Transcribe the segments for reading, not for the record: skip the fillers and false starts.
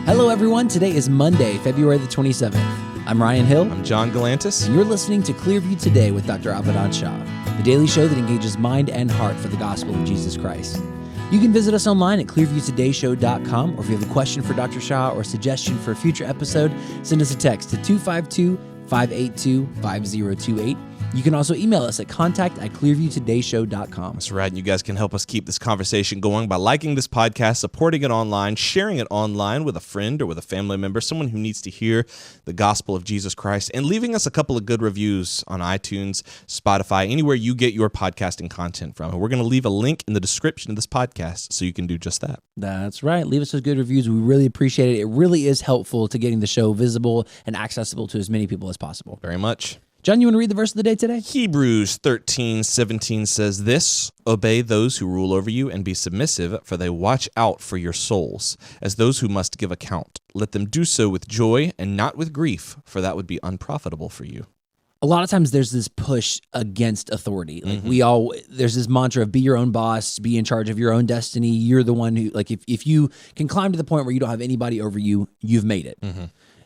Hello, everyone. Today is Monday, February the 27th. I'm Ryan Hill. I'm John Galantis. And you're listening to Clearview Today with Dr. Avidan Shah, the daily show that engages mind and heart for the gospel of Jesus Christ. You can visit us online at clearviewtodayshow.com, or if you have a question for Dr. Shah or a suggestion for a future episode, send us a text to 252-582-5028. You can also email us at contact@clearviewtodayshow.com. That's right, and you guys can help us keep this conversation going by liking this podcast, supporting it online, sharing it online with a friend or with a family member, someone who needs to hear the gospel of Jesus Christ, and leaving us a couple of good reviews on iTunes, Spotify, anywhere you get your podcasting content from. And we're going to leave a link in the description of this podcast so you can do just that. That's right. Leave us those good reviews. We really appreciate it. It really is helpful to getting the show visible and accessible to as many people as possible. Very much. John, you want to read the verse of the day today? Hebrews 13:17 says this, "Obey those who rule over you and be submissive, for they watch out for your souls, as those who must give account. Let them do so with joy and not with grief, for that would be unprofitable for you." A lot of times there's this push against authority. Like there's this mantra of be your own boss, be in charge of your own destiny. You're the one who, like, if you can climb to the point where you don't have anybody over you, you've made it.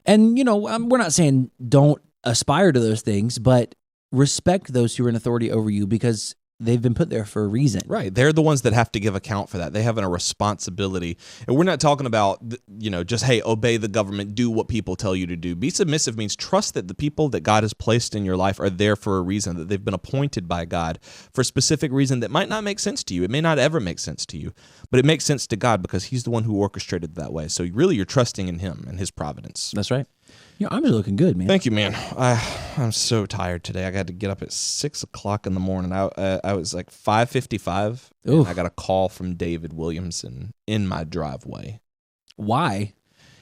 And, you know, we're not saying don't aspire to those things, but respect those who are in authority over you because they've been put there for a reason. Right. They're the ones that have to give account for that. They have a responsibility. And we're not talking about, just, hey, obey the government, do what people tell you to do. Be submissive means trust that the people that God has placed in your life are there for a reason, that they've been appointed by God for a specific reason that might not make sense to you. It may not ever make sense to you, but it makes sense to God because he's the one who orchestrated it that way. So really you're trusting in him and his providence. That's right. You know, I'm just looking good, man. Thank you, man. I'm so tired today. I got to get up at 6 o'clock in the morning. I was like 5:55. I got a call from David Williamson in my driveway. Why?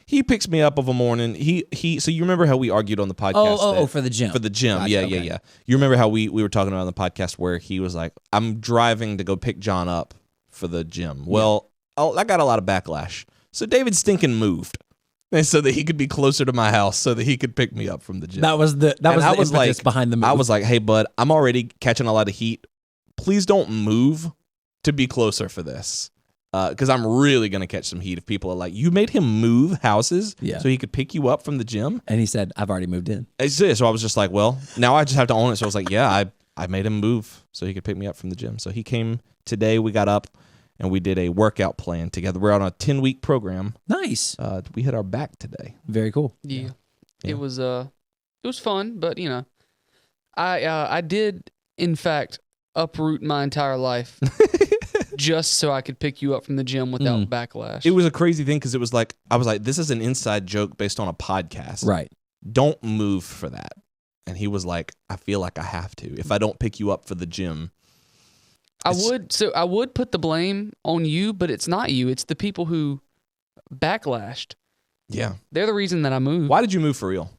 He picks me up of a morning. So you remember how we argued on the podcast? For the gym. For the gym. Gotcha, Yeah. You remember how we were talking about on the podcast where he was like, I'm driving to go pick John up for the gym. Well, I got a lot of backlash. So David stinking moved. And so that he could be closer to my house, so that he could pick me up from the gym. That was the impetus behind the move. I was like, "Hey, bud, I'm already catching a lot of heat. Please don't move to be closer for this, because I'm really gonna catch some heat if people are like, you made him move houses so he could pick you up from the gym." And he said, "I've already moved in." So I was just like, "Well, now I just have to own it." So I was like, "Yeah, I made him move so he could pick me up from the gym." So he came today. We got up. And we did a workout plan together. We're on a 10-week program. Nice. We hit our back today. Very cool. Yeah. It was fun, but I did in fact uproot my entire life just so I could pick you up from the gym without backlash. It was a crazy thing because it was like I was like, this is an inside joke based on a podcast. Right. Don't move for that. And he was like, I feel like I have to. If I don't pick you up for the gym. I would put the blame on you, but it's not you. It's the people who backlashed. Yeah. They're the reason that I moved. Why did you move for real?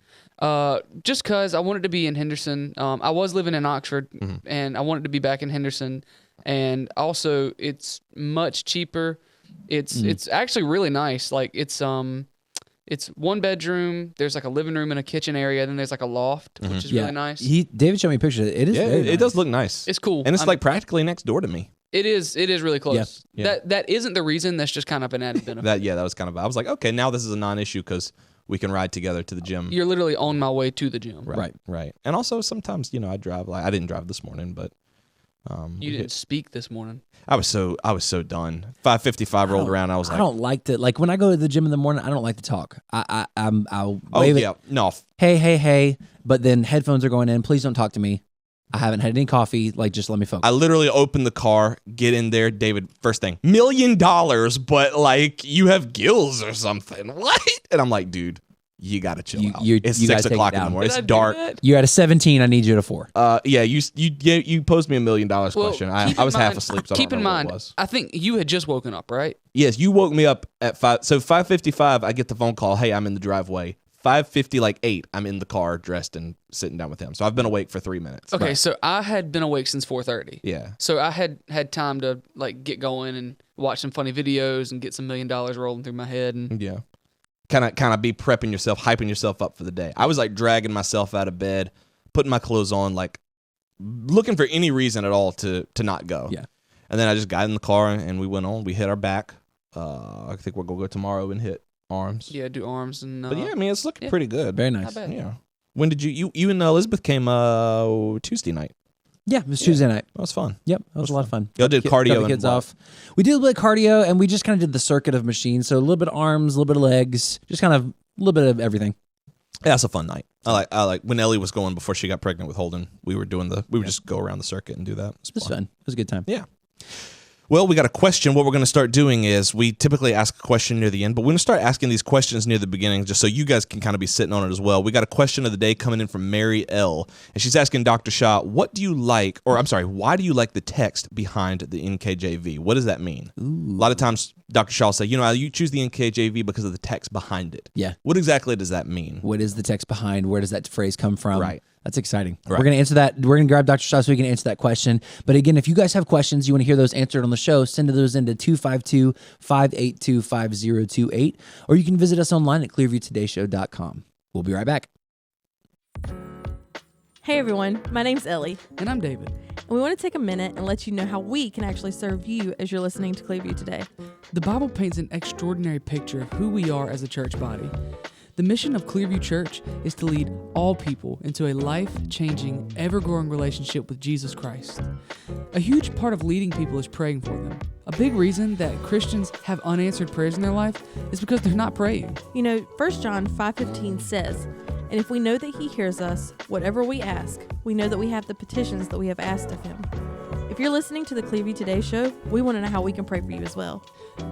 Just because I wanted to be in Henderson. I was living in Oxford, and I wanted to be back in Henderson. And also, it's much cheaper. It's actually really nice. Like, it's one bedroom. There's like a living room and a kitchen area. Then there's like a loft, which is really nice. David showed me pictures. It is. Very nice. It does look nice. It's cool, and it's like practically next door to me. It is really close. Yeah. That isn't the reason. That's just kind of an added benefit. that was kind of. I was like, okay, now this is a non-issue because we can ride together to the gym. You're literally on my way to the gym. Right. And also sometimes I drive. Like I didn't drive this morning, but you didn't speak this morning. I was so done. 5:55 rolled around. I was like, I don't like to, like, when I go to the gym in the morning, I don't like to talk. I'll wave it. No. Hey, but then headphones are going in. Please don't talk to me. I haven't had any coffee. Like, just let me focus. I literally open the car, get in there. David, first thing, $1 million, but like you have gills or something. What? And I'm like, dude, you got to chill out. It's 6 o'clock in the morning. It's dark. You're at a 17. I need you at a 4. Yeah, you posed me $1 million question. I was half asleep, so I don't know what it was. I think you had just woken up, right? Yes, you woke me up at 5. So 5:55, I get the phone call. Hey, I'm in the driveway. 5:50, like 8, I'm in the car dressed and sitting down with him. So I've been awake for 3 minutes. Okay, so I had been awake since 4:30. Yeah. So I had time to like get going and watch some funny videos and get some $1 million rolling through my head. And yeah. Kind of be prepping yourself, hyping yourself up for the day. I was like dragging myself out of bed, putting my clothes on, like looking for any reason at all to not go. Yeah. And then I just got in the car and we went on. We hit our back. I think we're going to go tomorrow and hit arms. Yeah, do arms and. But yeah, I mean, it's looking pretty good. Very nice. Not bad. Yeah. When did you and Elizabeth came Tuesday night? Yeah, it was Tuesday night. That was fun. Yep, that was a lot of fun. Y'all did Got cardio the and kids what? off. We did a little bit of cardio, and we just kind of did the circuit of machines. So a little bit of arms, a little bit of legs, just kind of a little bit of everything. Yeah, it's a fun night. I like when Ellie was going before she got pregnant with Holden. We would just go around the circuit and do that. It was fun. It was a good time. Yeah. Well, we got a question. What we're going to start doing is we typically ask a question near the end, but we're going to start asking these questions near the beginning just so you guys can kind of be sitting on it as well. We got a question of the day coming in from Mary L. And she's asking Dr. Shah, why do you like the text behind the NKJV? What does that mean? Ooh. A lot of times Dr. Shah will say, you choose the NKJV because of the text behind it. Yeah. What exactly does that mean? What is the text behind? Where does that phrase come from? Right. That's exciting. Right. We're going to answer that. We're going to grab Dr. Shah so we can answer that question. But again, if you guys have questions, you want to hear those answered on the show, send those into 252-582-5028, or you can visit us online at clearviewtodayshow.com. We'll be right back. Hey everyone, my name's Ellie, And I'm David. and we want to take a minute and let you know how we can actually serve you as you're listening to Clearview Today. The Bible paints an extraordinary picture of who we are as a church body. The mission of Clearview Church is to lead all people into a life-changing, ever-growing relationship with Jesus Christ. A huge part of leading people is praying for them. A big reason that Christians have unanswered prayers in their life is because they're not praying. 1 John 5:15 says, "And if we know that he hears us, whatever we ask, we know that we have the petitions that we have asked of him." If you're listening to the Clearview Today show, we want to know how we can pray for you as well.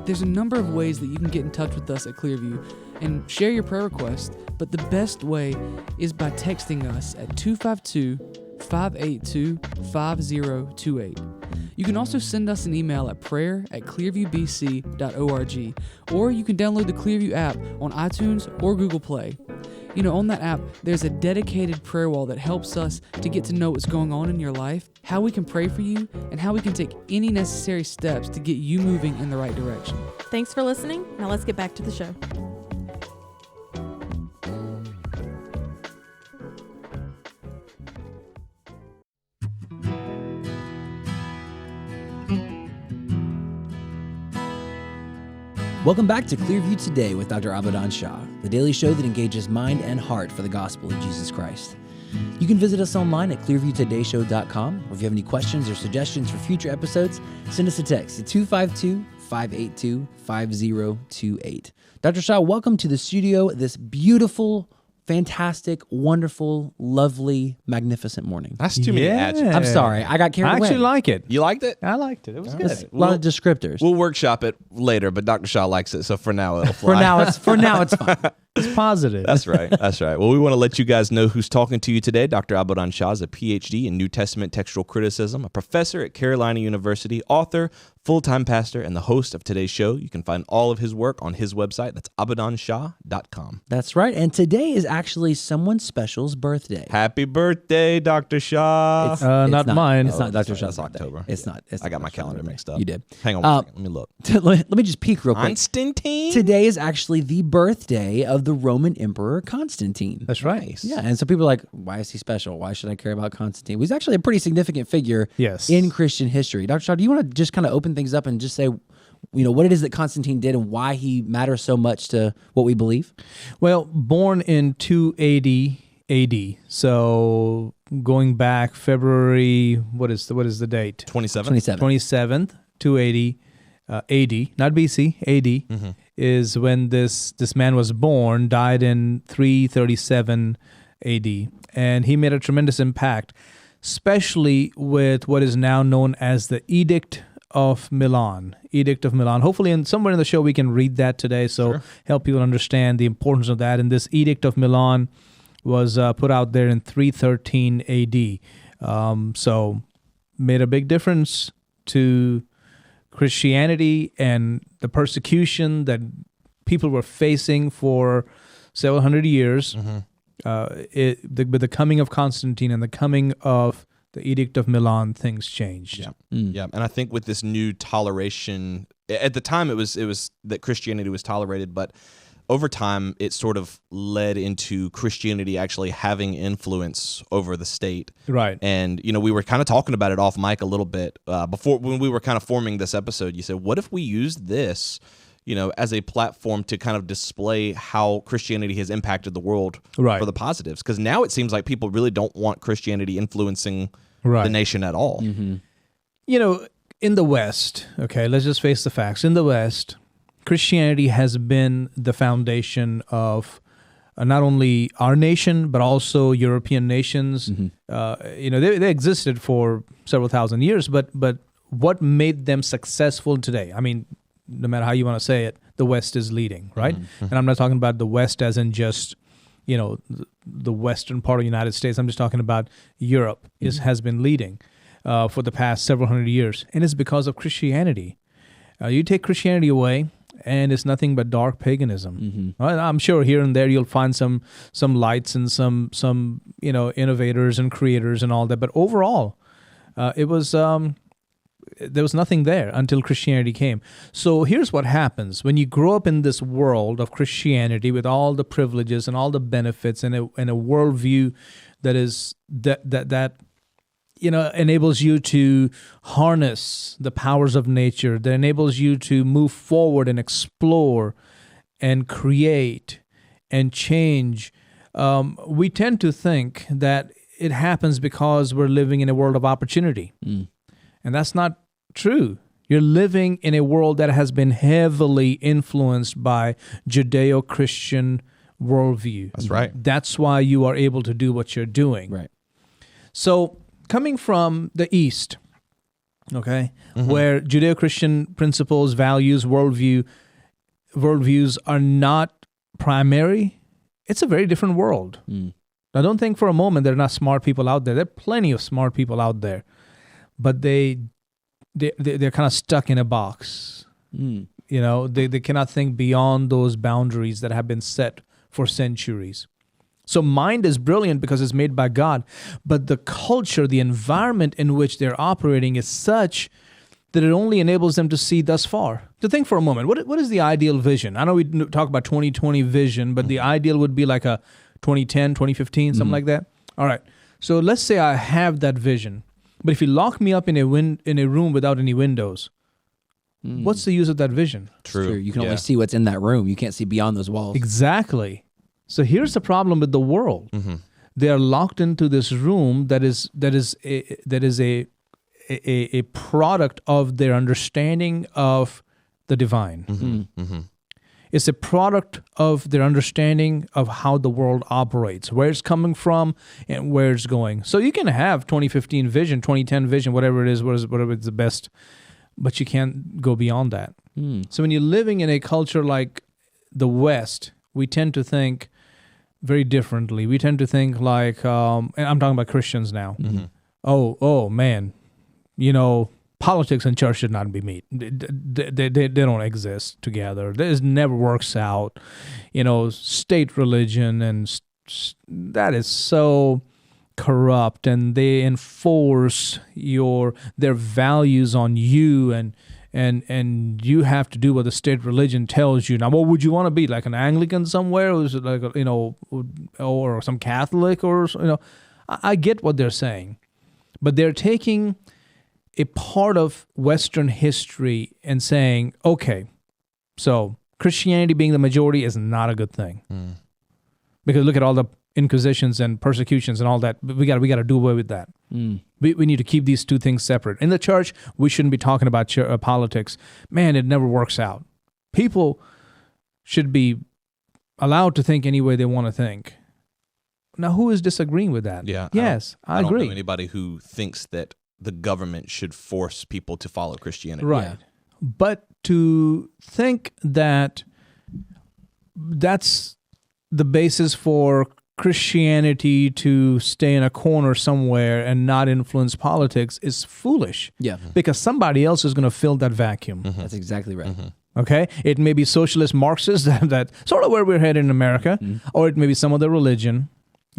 There's a number of ways that you can get in touch with us at Clearview and share your prayer request, but the best way is by texting us at 252-582-5028. You can also send us an email at prayer@clearviewbc.org, or you can download the Clearview app on iTunes or Google Play. On that app, there's a dedicated prayer wall that helps us to get to know what's going on in your life, how we can pray for you, and how we can take any necessary steps to get you moving in the right direction. Thanks for listening. Now let's get back to the show. Welcome back to Clearview Today with Dr. Abadan Shah, the daily show that engages mind and heart for the gospel of Jesus Christ. You can visit us online at clearviewtodayshow.com, or if you have any questions or suggestions for future episodes, send us a text at 252-582-5028. Dr. Shah, welcome to the studio this beautiful, fantastic, wonderful, lovely, magnificent morning. That's too many adjectives. I'm sorry, I got carried I away. actually like it. You liked it? I liked it. It was That's good. a lot of descriptors. We'll workshop it later, but Dr. Shah likes it, so for now it'll fly. For now it's fine. It's positive. That's right. That's right. Well, we want to let you guys know who's talking to you today. Dr. Abadan Shah is a PhD in New Testament textual criticism, a professor at Carolina University, author, full-time pastor, and the host of today's show. You can find all of his work on his website. That's abadanshah.com. That's right. And today is actually someone special's birthday. Happy birthday, Dr. Shah. It's not mine. It's not Dr. sorry, Shah's that's birthday. October. It's not. It's I got not my Dr. Shah's calendar birthday. mixed up. You did. Hang on one second. Let me look. Let me just peek real quick. Constantine? Today is actually the birthday of the Roman Emperor Constantine. That's right. Nice. Yeah, and so people are like, why is he special? Why should I care about Constantine? Well, he's actually a pretty significant figure Yes. in Christian history. Dr. Shaw, do you want to just kind of open things up and just say, what it is that Constantine did and why he matters so much to what we believe? Well, born in 280 AD. So going back February, what is the date? 27? 27th, 280 AD, not BC, AD, is when this man was born, died in 337 AD. And he made a tremendous impact, especially with what is now known as the Edict of Milan. Edict of Milan. Hopefully, somewhere in the show we can read that today, so help people understand the importance of that. And this Edict of Milan was put out there in 313 AD. So made a big difference to Christianity and the persecution that people were facing for several hundred years. With the coming of Constantine and the coming of the Edict of Milan, things changed. Yeah. Yeah. And I think with this new toleration, at the time it was that Christianity was tolerated, but over time it sort of led into Christianity actually having influence over the state. Right. And, we were kind of talking about it off mic a little bit before when we were kind of forming this episode. You said, what if we used this, as a platform to kind of display how Christianity has impacted the world Right. for the positives. Because now it seems like people really don't want Christianity influencing Right. the nation at all. In the West, okay, let's just face the facts. In the West, Christianity has been the foundation of not only our nation, but also European nations. They existed for several thousand years, but what made them successful today? I mean, no matter how you want to say it, the West is leading, right? And I'm not talking about the West as in just, the western part of the United States. I'm just talking about Europe has been leading for the past several hundred years. And it's because of Christianity. You take Christianity away, and it's nothing but dark paganism. I'm sure here and there you'll find some lights and some innovators and creators and all that. But overall, it was there was nothing there until Christianity came. So here's what happens when you grow up in this world of Christianity with all the privileges and all the benefits and a worldview that is that enables you to harness the powers of nature, that enables you to move forward and explore and create and change. We tend to think that it happens because we're living in a world of opportunity. And that's not true. You're living in a world that has been heavily influenced by Judeo-Christian worldview. That's right. That's why you are able to do what you're doing. Right. So coming from the East, okay, where Judeo-Christian principles, values, worldviews are not primary, it's a very different world. Now, don't think for a moment there are not smart people out there. There are plenty of smart people out there, but they're kind of stuck in a box. They cannot think beyond those boundaries that have been set for centuries. So mind is brilliant because it's made by God, but the culture, the environment in which they're operating is such that it only enables them to see thus far. To think for a moment, what is the ideal vision? I know we talk about 2020 vision, but the ideal would be like a 2010, 2015, something like that. All right. So let's say I have that vision, but if you lock me up in a room without any windows, what's the use of that vision? True. You can only see what's in that room. You can't see beyond those walls. Exactly. So here's the problem with the world. They are locked into this room that is a product of their understanding of the divine. It's a product of their understanding of how the world operates, where it's coming from, and where it's going. So you can have 2015 vision, 2010 vision, whatever it is, whatever is the best, but you can't go beyond that. So when you're living in a culture like the West, we tend to think very differently. We tend to think like, and I'm talking about Christians now. Oh man, politics and church should not be meet. They don't exist together. This never works out. State religion and that is so corrupt, and they enforce their values on you, and you have to do what the state religion tells you. Now, what would you want to be, like an Anglican somewhere, or is it like or some Catholic, or I get what they're saying, but they're taking a part of Western history and saying, okay, so Christianity being the majority is not a good thing. Because look at all the inquisitions and persecutions and all that. We got to do away with that. We need to keep these two things separate. In the church, we shouldn't be talking about politics. Man, it never works out. People should be allowed to think any way they want to think. Now, who is disagreeing with that? Yeah. Yes, I agree. don't know anybody who thinks that the government should force people to follow Christianity. Right. Yeah. But to think that that's the basis for Christianity to stay in a corner somewhere and not influence politics is foolish. Yeah. Because somebody else is going to fill that vacuum. That's exactly right. Okay? It may be socialist Marxists, that sort of where we're headed in America, or it may be some other religion.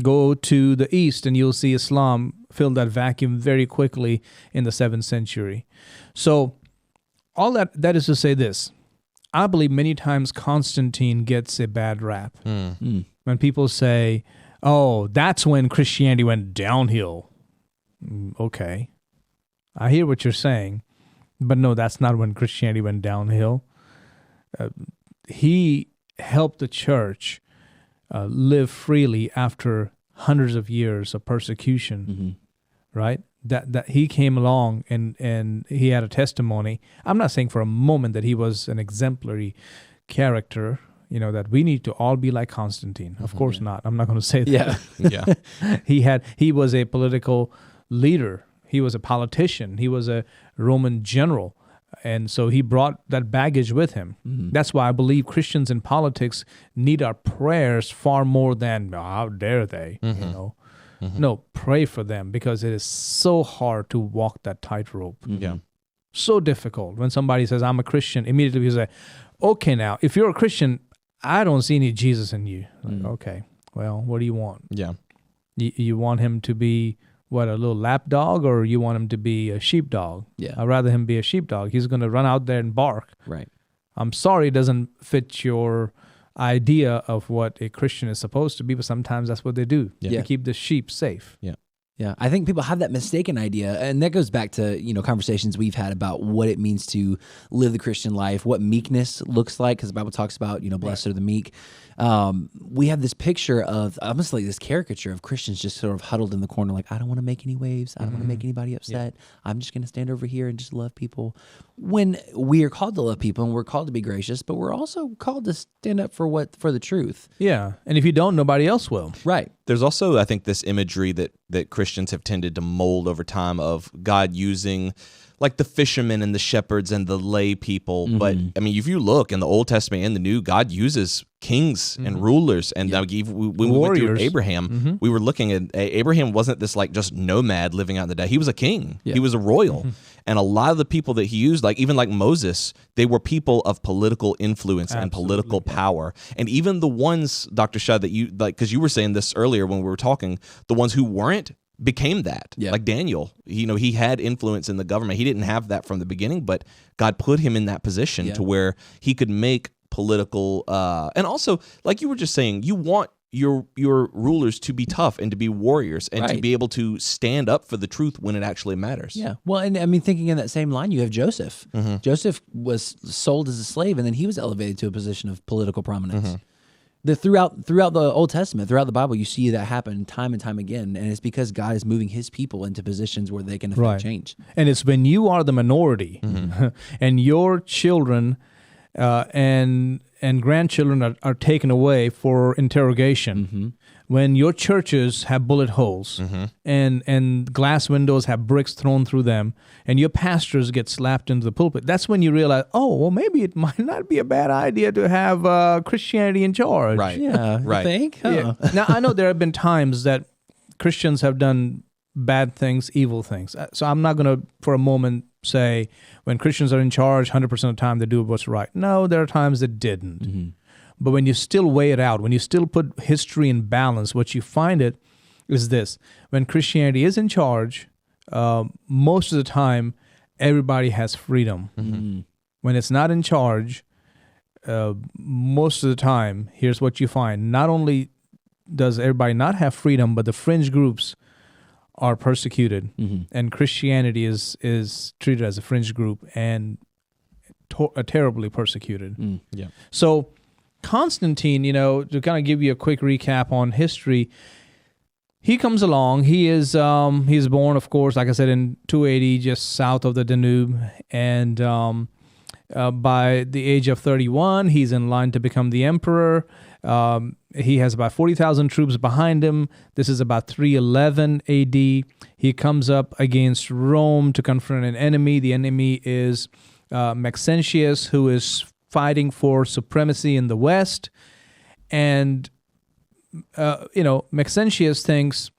Go to the East and you'll see Islam fill that vacuum very quickly in the 7th century. So all that is to say this. I believe many times Constantine gets a bad rap. When people say, oh, that's when Christianity went downhill. Okay. I hear what you're saying, but no, that's not when Christianity went downhill. he helped the church live freely after hundreds of years of persecution, right? That he came along and he had a testimony. I'm not saying for a moment that he was an exemplary character, that we need to all be like Constantine. Of course not. I'm not going to say that. Yeah. He was a political leader. He was a politician. He was a Roman general. And so he brought that baggage with him. That's why I believe Christians in politics need our prayers far more than, how dare they, No, pray for them, because it is so hard to walk that tightrope. Yeah. So difficult. When somebody says, I'm a Christian, immediately you say, okay, now, if you're a Christian, I don't see any Jesus in you. Like, okay, well, what do you want? Yeah. You want him to be, a little lap dog, or you want him to be a sheepdog? Yeah. I'd rather him be a sheepdog. He's going to run out there and bark. Right. I'm sorry it doesn't fit your idea of what a Christian is supposed to be, but sometimes that's what they do. Yeah. They keep the sheep safe. Yeah. Yeah, I think people have that mistaken idea, and that goes back to conversations we've had about what it means to live the Christian life, what meekness looks like, because the Bible talks about blessed are the meek. We have this picture of almost like this caricature of Christians just sort of huddled in the corner, like, I don't want to make any waves, I don't want to make anybody upset. I'm just going to stand over here and just love people. When we are called to love people and we're called to be gracious, but we're also called to stand up for the truth. Yeah, and if you don't, nobody else will. Right. There's also, I think, this imagery that Christians have tended to mold over time of God using like the fishermen and the shepherds and the lay people. But I mean, if you look in the Old Testament and the New, God uses kings and rulers. And when we went through Abraham, we were looking at Abraham wasn't this like just nomad living out in the desert. He was a king. He was a royal. And a lot of the people that he used, even like Moses, they were people of political influence and political power. And even the ones, Dr. Shah, that you like, because you were saying this earlier when we were talking, the ones who weren't became that. Yeah. Like Daniel, he had influence in the government. He didn't have that from the beginning, but God put him in that position to where he could make political, and also, like you were just saying, you want your rulers to be tough and to be warriors and to be able to stand up for the truth when it actually matters. Yeah. Well, and I mean, thinking in that same line, you have Joseph. Joseph was sold as a slave, and then he was elevated to a position of political prominence. Throughout the Old Testament, throughout the Bible, you see that happen time and time again, and it's because God is moving his people into positions where they can affect change. And it's when you are the minority and your children and grandchildren are taken away for interrogation, when your churches have bullet holes and glass windows have bricks thrown through them, and your pastors get slapped into the pulpit, that's when you realize, maybe it might not be a bad idea to have Christianity in charge. Right. Yeah. Right. You think? Yeah. Now, I know there have been times that Christians have done bad things, evil things. So I'm not going to, for a moment, say when Christians are in charge, 100% of the time they do what's right. No, there are times that didn't. But when you still weigh it out, when you still put history in balance, what you find is this. When Christianity is in charge, most of the time, everybody has freedom. When it's not in charge, most of the time, here's what you find. Not only does everybody not have freedom, but the fringe groups are persecuted, and Christianity is treated as a fringe group and terribly persecuted. Yeah. So Constantine, to kind of give you a quick recap on history, he comes along. He's born, of course, like I said, in 280, just south of the Danube, and by the age of 31, he's in line to become the emperor. He has about 40,000 troops behind him. This is about 311 AD. He comes up against Rome to confront an enemy. The enemy is Maxentius, who is fighting for supremacy in the West. And, Maxentius thinks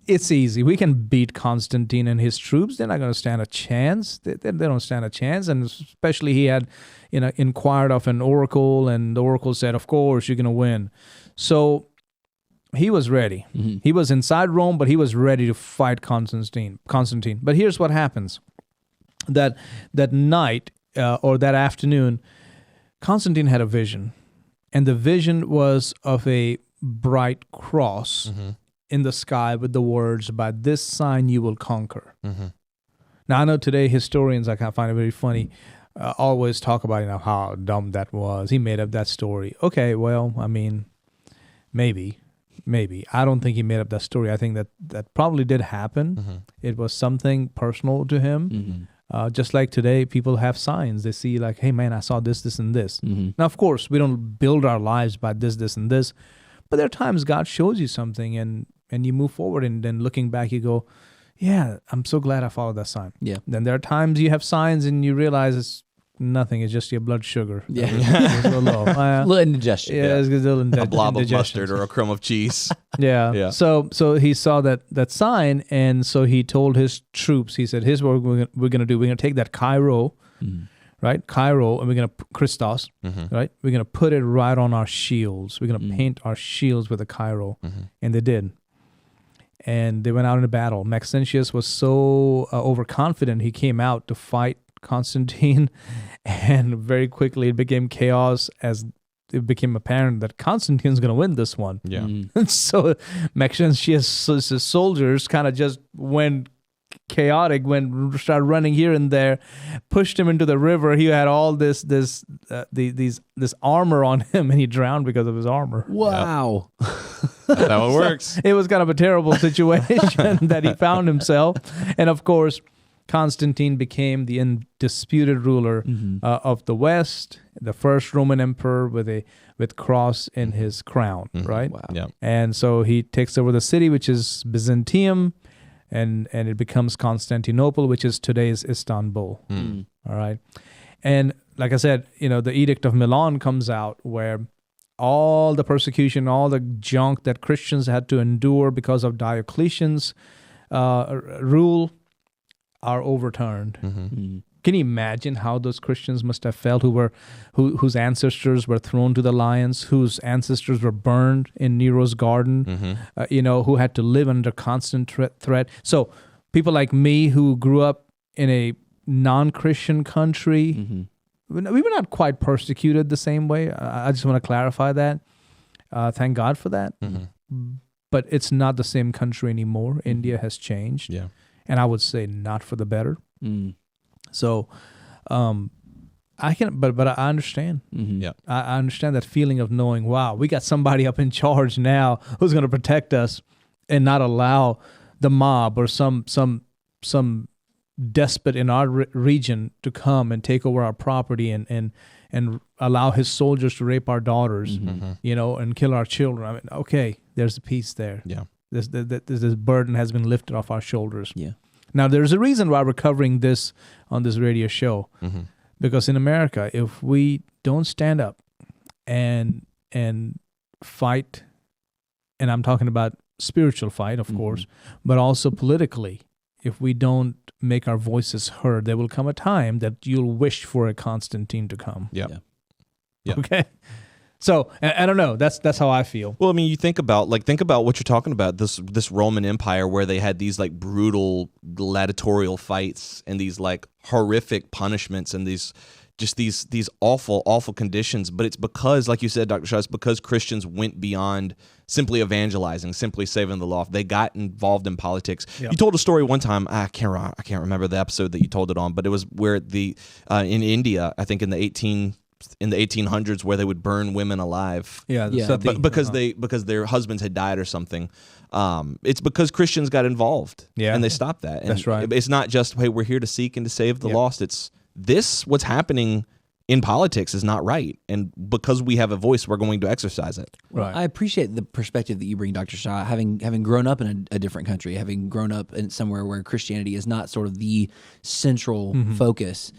it's easy. We can beat Constantine and his troops. They're not going to stand a chance. They don't stand a chance. And especially he had, inquired of an oracle, and the oracle said, of course, you're going to win. So he was ready. He was inside Rome, but he was ready to fight Constantine. But here's what happens. That night or that afternoon, Constantine had a vision. And the vision was of a bright cross in the sky with the words, by this sign you will conquer. Now, I know today historians, I kind of find it very funny, always talk about how dumb that was. He made up that story. Okay, well, I mean, maybe. I don't think he made up that story. I think that probably did happen. It was something personal to him. Just like today, people have signs. They see like, hey, man, I saw this, this, and this. Now, of course, we don't build our lives by this, this, and this. But there are times God shows you something and you move forward. And then looking back, you go, yeah, I'm so glad I followed that sign. Yeah. Then there are times you have signs and you realize it's nothing. It's just your blood sugar. Yeah. It's a little low. Little indigestion. Yeah, it's a little A blob of indigestion. mustard or a crumb of cheese. Yeah. Yeah. So he saw that sign, and so he told his troops. He said, "Here's what we're going to do. We're going to take that Cairo, right? Cairo, and we're going to Christos, right? We're going to put it right on our shields. We're going to paint our shields with the Cairo," and they did. And they went out in a battle. Maxentius was so overconfident. He came out to fight Constantine, and very quickly it became chaos as it became apparent that Constantine's going to win this one. Yeah. So Maxentius' soldiers kind of just went chaotic, started running here and there, pushed him into the river. He had all this armor on him, and he drowned because of his armor. Wow. That's how it works. It was kind of a terrible situation that he found himself. And of course, Constantine became the undisputed ruler of the West, the first Roman emperor with cross in his crown, right? Wow. Yeah. And so he takes over the city, which is Byzantium, and it becomes Constantinople, which is today's Istanbul. All right. And like I said, the Edict of Milan comes out where all the persecution, all the junk that Christians had to endure because of Diocletian's rule are overturned. Can you imagine how those Christians must have felt whose ancestors were thrown to the lions, whose ancestors were burned in Nero's garden, who had to live under constant threat. So people like me who grew up in a non-Christian country, we were not quite persecuted the same way. I just want to clarify that. Thank God for that. But it's not the same country anymore. India has changed. Yeah. And I would say not for the better. So, I can, but I understand. Yeah. I understand that feeling of knowing, wow, we got somebody up in charge now who's going to protect us and not allow the mob or some despot in our region to come and take over our property and allow his soldiers to rape our daughters, and kill our children. I mean, okay, there's a peace there. Yeah. This burden has been lifted off our shoulders. Yeah. Now, there's a reason why we're covering this on this radio show, because in America, if we don't stand up and fight, and I'm talking about spiritual fight, of course, but also politically, if we don't make our voices heard, there will come a time that you'll wish for a Constantine to come. Yeah. Okay. So I don't know. That's how I feel. Well, I mean, you think about what you're talking about, this Roman Empire where they had these like brutal gladiatorial fights and these like horrific punishments and these awful conditions. But it's because, like you said, Dr. Shah, it's because Christians went beyond simply evangelizing, simply saving the lost. They got involved in politics. Yep. You told a story one time. I can't remember the episode that you told it on, but it was where in India, I think in the 1800s, where they would burn women alive. But because their husbands had died or something. It's because Christians got involved. And they stopped that. And that's right. It's not just, hey, we're here to seek and to save the lost. It's what's happening in politics is not right. And because we have a voice, we're going to exercise it. Right. I appreciate the perspective that you bring, Dr. Shah, having grown up in a different country, having grown up in somewhere where Christianity is not sort of the central focus.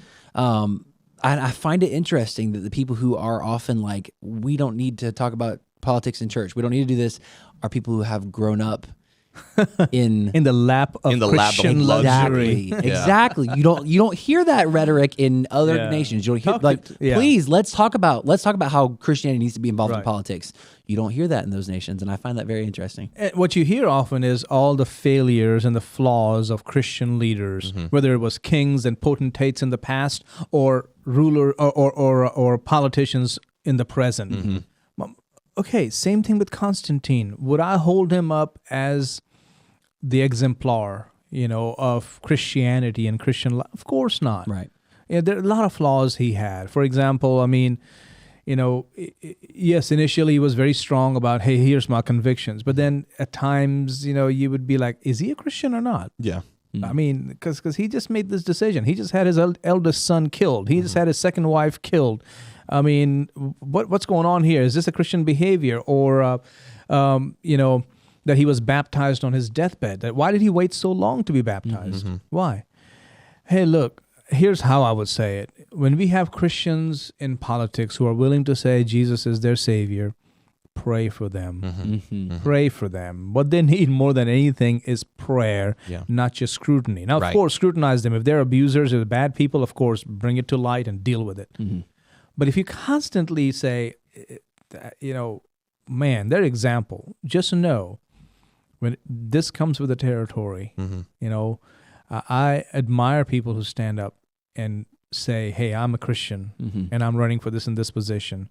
I find it interesting that the people who are often like, we don't need to talk about politics in church, we don't need to do this, are people who have grown up in the lap of Christian luxury. Exactly. You don't hear that rhetoric in other nations. You don't hear please let's talk about how Christianity needs to be involved in politics. You don't hear that in those nations, and I find that very interesting. And what you hear often is all the failures and the flaws of Christian leaders, whether it was kings and potentates in the past or ruler or politicians in the present. Okay, same thing with Constantine. Would I hold him up as the exemplar, of Christianity and Christian life? Of course not. Right. there are a lot of flaws he had. For example, I mean, yes, initially he was very strong about, hey, here's my convictions. But then at times, you would be like, is he a Christian or not? Yeah. I mean, because he just made this decision. He just had his eldest son killed. He just had his second wife killed. I mean, what's going on here? Is this a Christian behavior? Or, that he was baptized on his deathbed? Why did he wait so long to be baptized? Why? Hey, look, here's how I would say it. When we have Christians in politics who are willing to say Jesus is their Savior, pray for them. Pray for them. What they need more than anything is prayer, not just scrutiny. Now, of course, scrutinize them. If they're abusers or bad people, of course, bring it to light and deal with it. But if you constantly say, man, their example, just know, when this comes with the territory, I admire people who stand up and say, hey, I'm a Christian and I'm running for this and this position.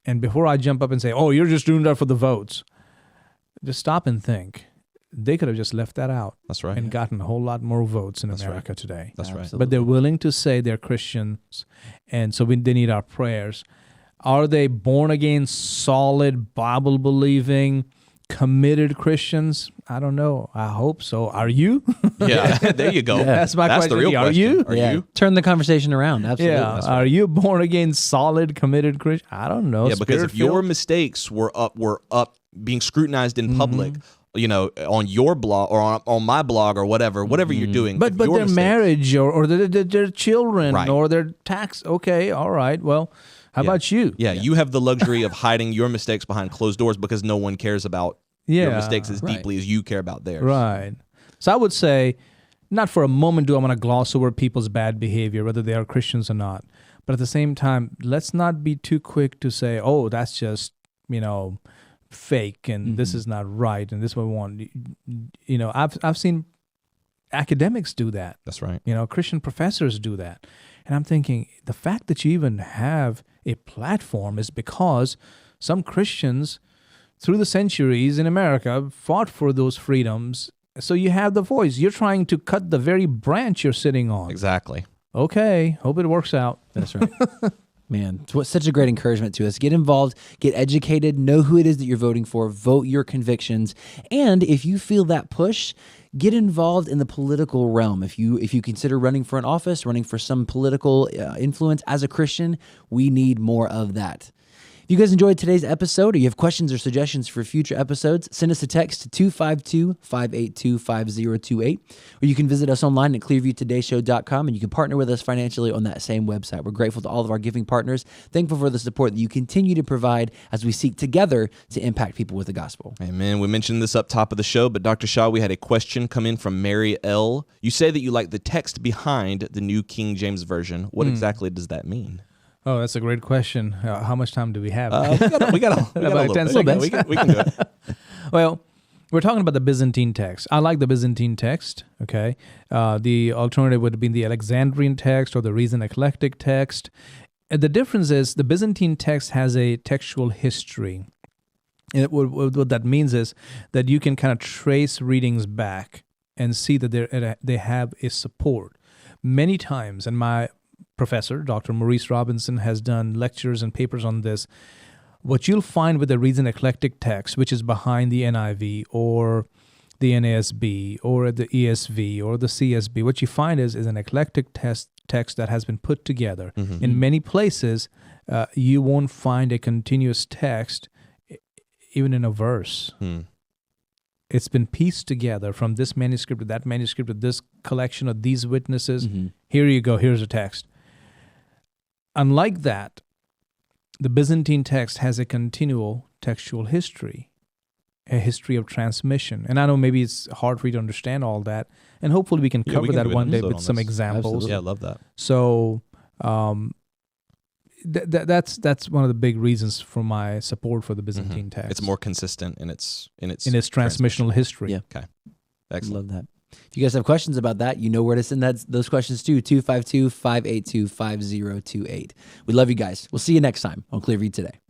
And before I jump up and say, oh, you're just doing that for the votes, just stop and think. They could have just left that out. That's right. And gotten a whole lot more votes in America today. That's right. But they're willing to say they're Christians, and so they need our prayers. Are they born again, solid, Bible-believing, committed Christians? I don't know. I hope so. Are you? Yeah, there you go. That's my question. The real Are question. you? Are you? Turn the conversation around. Absolutely. Yeah. Are you born again, solid, committed Christian? I don't know. Yeah, because if your Spirit-filled? mistakes were up being scrutinized in public, on your blog or on my blog or whatever you're doing. But their marriage or their children Right. or their tax. Okay, all right. Well, how about you? Yeah, you have the luxury of hiding your mistakes behind closed doors because no one cares about your mistakes as deeply as you care about theirs. Right. So I would say, not for a moment do I want to gloss over people's bad behavior, whether they are Christians or not. But at the same time, let's not be too quick to say, oh, that's just, fake and this is not right and this is what we want. I've seen academics do that. That's right. Christian professors do that. And I'm thinking, the fact that you even have a platform is because some Christians through the centuries in America fought for those freedoms. So you have the voice. You're trying to cut the very branch you're sitting on. Exactly. Okay. Hope it works out. That's right. Man, it's such a great encouragement to us. Get involved, get educated, know who it is that you're voting for, vote your convictions. And if you feel that push, get involved in the political realm. If you consider running for an office, running for some political influence as a Christian, we need more of that. If you guys enjoyed today's episode or you have questions or suggestions for future episodes, send us a text to 252-582-5028, or you can visit us online at clearviewtodayshow.com and you can partner with us financially on that same website. We're grateful to all of our giving partners, thankful for the support that you continue to provide as we seek together to impact people with the gospel. Amen. We mentioned this up top of the show, but Dr. Shah, we had a question come in from Mary L. You say that you like the text behind the New King James Version. What exactly does that mean? Oh, that's a great question. How much time do we have? We got a About little 10 bit. seconds. We can do it. Well, we're talking about the Byzantine text. I like the Byzantine text, okay? The alternative would be the Alexandrian text or the Reason Eclectic text. And the difference is the Byzantine text has a textual history. And what that means is that you can kind of trace readings back and see that they have a support. Many times, and my professor, Dr. Maurice Robinson, has done lectures and papers on this. What you'll find with the Reason Eclectic text, which is behind the NIV or the NASB or the ESV or the CSB, what you find is an eclectic text that has been put together. In many places, you won't find a continuous text even in a verse. It's been pieced together from this manuscript to that manuscript to this collection of these witnesses. Here you go, here's a text. Unlike that, the Byzantine text has a continual textual history, a history of transmission. And I know maybe it's hard for you to understand all that, and hopefully we can cover that one day with some examples. Absolutely. Yeah, I love that. So that's one of the big reasons for my support for the Byzantine text. It's more consistent in its transmissional history. Yeah. Okay. Excellent. Love that. If you guys have questions about that, you know where to send those questions to, 252-582-5028. We love you guys. We'll see you next time on Clearview Today.